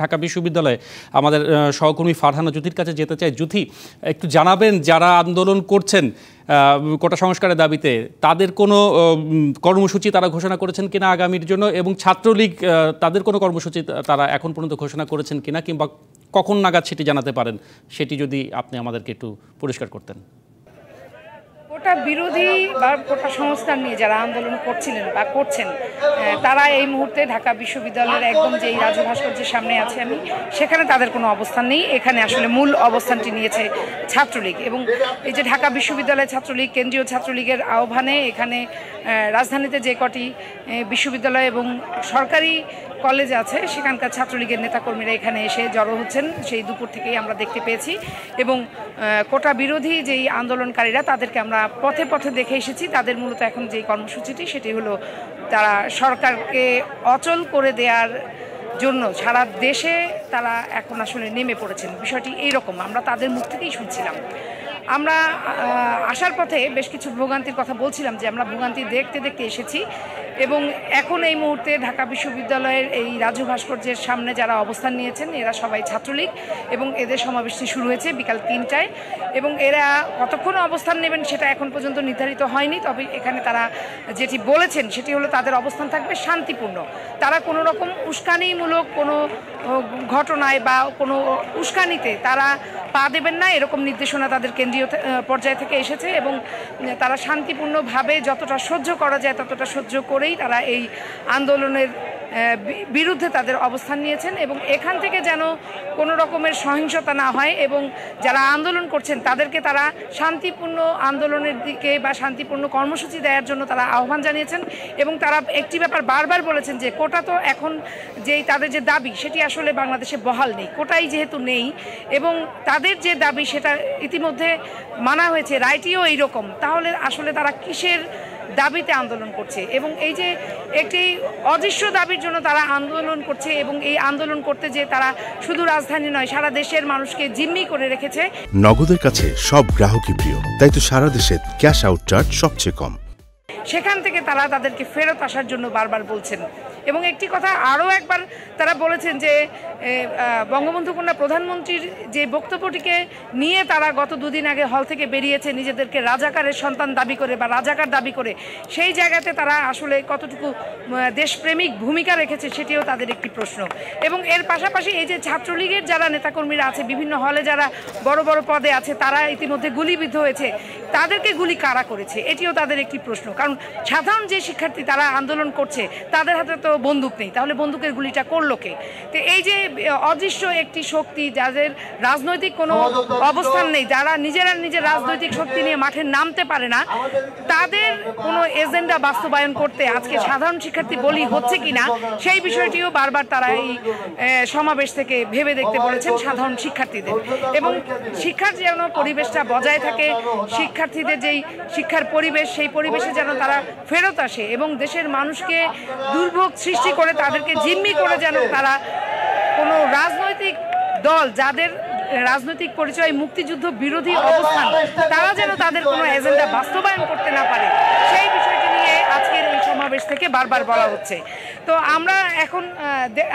ঢাকা বিশ্ববিদ্যালয়ে আমাদের সহকর্মী ফারহানা জ্যোতির কাছে যেতে চাই। জ্যোতি, একটু জানাবেন যারা আন্দোলন করছেন কোটা সংস্কারের দাবিতে তাদের কোনো কর্মসূচি তারা ঘোষণা করেছেন কিনা আগামীর জন্য, এবং ছাত্রলীগ তাদের কোনো কর্মসূচি তারা এখন পর্যন্ত ঘোষণা করেছেন কিনা, কিংবা কখন নাগাদ সেটি জানাতে পারেন, সেটি যদি আপনি আমাদেরকে একটু পরিষ্কার করতেন। কোটা বিরোধী বা কোটা সংস্কার নিয়ে যারা আন্দোলন করছিলেন বা করছেন তারা এই মুহূর্তে ঢাকা বিশ্ববিদ্যালয়ের একদম যেই রাজু ভাস্কর্যের সামনে আছে আমি, সেখানে তাদের কোনো অবস্থান নেই। এখানে আসলে মূল অবস্থানটি নিয়েছে ছাত্রলীগ, এবং এই যে ঢাকা বিশ্ববিদ্যালয় ছাত্রলীগ, কেন্দ্রীয় ছাত্রলীগের আহ্বানে এখানে রাজধানীতে যে কটি বিশ্ববিদ্যালয় এবং সরকারি কলেজ আছে সেখানকার ছাত্রলীগের নেতাকর্মীরা এখানে এসে জড়ো হচ্ছেন, সেই দুপুর থেকেই আমরা দেখতে পেয়েছি। এবং কোটা বিরোধী যেই আন্দোলনকারীরা তাদেরকে আমরা পথে পথে দেখে এসেছি। তাদের মূলত এখন যেই কর্মসূচিটি সেটি হলো তারা সরকারকে অচল করে দেওয়ার জন্য সারা দেশে তারা এখন আসলে নেমে পড়েছেন। বিষয়টি এইরকম, আমরা তাদের মুখ থেকেই শুনছিলাম। আমরা আসার পথে বেশ কিছু ভোগান্তির কথা বলছিলাম যে আমরা ভোগান্তি দেখতে দেখতে এসেছি, এবং এখন এই মুহূর্তে ঢাকা বিশ্ববিদ্যালয়ের এই রাজু ভাস্কর্যের সামনে যারা অবস্থান নিয়েছেন এরা সবাই ছাত্রলীগ, এবং এদের সমাবেশটি শুরু হয়েছে বিকাল ৩টায়, এবং এরা কতক্ষণ অবস্থান নেবেন সেটা এখন পর্যন্ত নির্ধারিত হয়নি। তবে এখানে তারা যেটি বলেছেন সেটি হলো তাদের অবস্থান থাকবে শান্তিপূর্ণ। তারা কোনো রকম উস্কানিমূলক কোনো ঘটনায় বা কোনো উস্কানিতে তারা পা দেবেন না, এরকম নির্দেশনা তাদের কেন্দ্রীয় পর্যায় থেকে এসেছে, এবং তারা শান্তিপূর্ণভাবে যতটা সহ্য করা যায় ততটা সহ্য করেই তারা এই আন্দোলনের বিরুদ্ধে তাদের অবস্থান নিয়েছেন। এবং এখান থেকে যেন কোনো রকমের সহিংসতা না হয়, এবং যারা আন্দোলন করছেন তাদেরকে তারা শান্তিপূর্ণ আন্দোলনের দিকে বা শান্তিপূর্ণ কর্মসূচি দেওয়ার জন্য তারা আহ্বান জানিয়েছেন। এবং তারা একটি ব্যাপার বারবার বলেছেন যে কোটা তো এখন যেই তাদের যে দাবি সেটি আসলে বাংলাদেশে বহাল নেই, কোটাই যেহেতু নেই এবং তাদের যে দাবি সেটা ইতিমধ্যে মানা হয়েছে, রায়টিও এইরকম, তাহলে আসলে তারা কিসের দাবিতে আন্দোলন করছে? এবং এই যে একটি অদৃশ্য দাবির জন্য তারা আন্দোলন করছে, এবং এই আন্দোলন করতে যে তারা শুধু রাজধানী নয় সারা দেশের মানুষকে জিম্মি করে রেখেছে। নগদের কাছে সব গ্রাহকই প্রিয়, তাই তো সারা দেশে ক্যাশ আউট চার্জ সবচেয়ে কম। সেখান থেকে তারা তাদেরকে ফেরত আসার জন্য বারবার বলছেন। এবং একটি কথা আরও একবার তারা বলেছেন যে বঙ্গবন্ধু কন্যা প্রধানমন্ত্রীর যে বক্তব্যটিকে নিয়ে তারা গত দুদিন আগে হল থেকে বেরিয়েছে নিজেদেরকে রাজাকারের সন্তান দাবি করে বা রাজাকার দাবি করে, সেই জায়গাতে তারা আসলে কতটুকু দেশপ্রেমিক ভূমিকা রেখেছে সেটিও তাদের একটি প্রশ্ন। এবং এর পাশাপাশি এই যে ছাত্রলীগের যারা নেতাকর্মীরা আছে, বিভিন্ন হলে যারা বড় বড় পদে আছে, তারা ইতিমধ্যে গুলিবিদ্ধ হয়েছে, তাদেরকে গুলি কারা করেছে এটিও তাদের একটি প্রশ্ন। কারণ সাধারণ যে শিক্ষার্থী তারা আন্দোলন করছে তাদের হাতে তো বন্দুক নেই, তাহলে বন্দুকের গুলিটা করলো কে? তো এই যে অদৃশ্য একটি শক্তি যাদের রাজনৈতিক কোনো অবস্থান নেই, যারা নিজেরা নিজের রাজনৈতিক শক্তি নিয়ে মাঠে নামতে পারে না, তাদের কোনো এজেন্ডা বাস্তবায়ন করতে আজকে সাধারণ শিক্ষার্থী বলি হচ্ছে কিনা সেই বিষয়টিও বারবার তারা এই সমাবেশ থেকে ভেবে দেখতে বলেছেন সাধারণ শিক্ষার্থীদের। এবং শিক্ষার যেন পরিবেশটা বজায় থাকে, শিক্ষার্থীদের যেই শিক্ষার পরিবেশ সেই পরিবেশে যেন তারা ফেরত আসে, এবং দেশের মানুষকে দুর্ভোগ সৃষ্টি করে তাদেরকে জিম্মি করে যেন তারা কোনো রাজনৈতিক দল যাদের রাজনৈতিক পরিচয় মুক্তিযুদ্ধ বিরোধী অবস্থান, তারা যেন তাদের কোনো এজেন্ডা বাস্তবায়ন করতে না পারে, সেই বিষয়টি নিয়ে আজকের এই সমাবেশ থেকে বারবার বলা হচ্ছে। তো আমরা এখন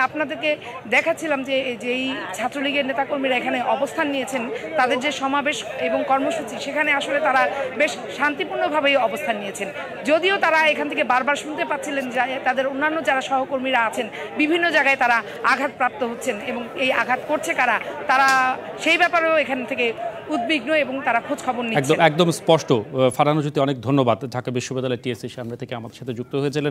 আপনাদেরকে দেখাচ্ছিলাম যে যেই ছাত্রলীগের নেতাকর্মীরা এখানে অবস্থান নিয়েছেন, তাদের যে সমাবেশ এবং কর্মসূচি সেখানে আসলে তারা বেশ শান্তিপূর্ণভাবেই অবস্থান নিয়েছেন, যদিও তারা এখান থেকে বারবার শুনতে পাচ্ছিলেন যে তাদের অন্যান্য যারা সহকর্মীরা আছেন বিভিন্ন জায়গায় তারা আঘাতপ্রাপ্ত হচ্ছেন, এবং এই আঘাত করছে কারা তারা সেই ব্যাপারেও এখান থেকে উদ্বিগ্ন, এবং তারা খোঁজ খবর নিচ্ছেন। একদম স্পষ্ট। ফারহানা জ্যোতি, অনেক ধন্যবাদ। ঢাকা বিশ্ববিদ্যালয় টিএসসির সামনে থেকে আমাদের সাথে যুক্ত হয়েছিলেন।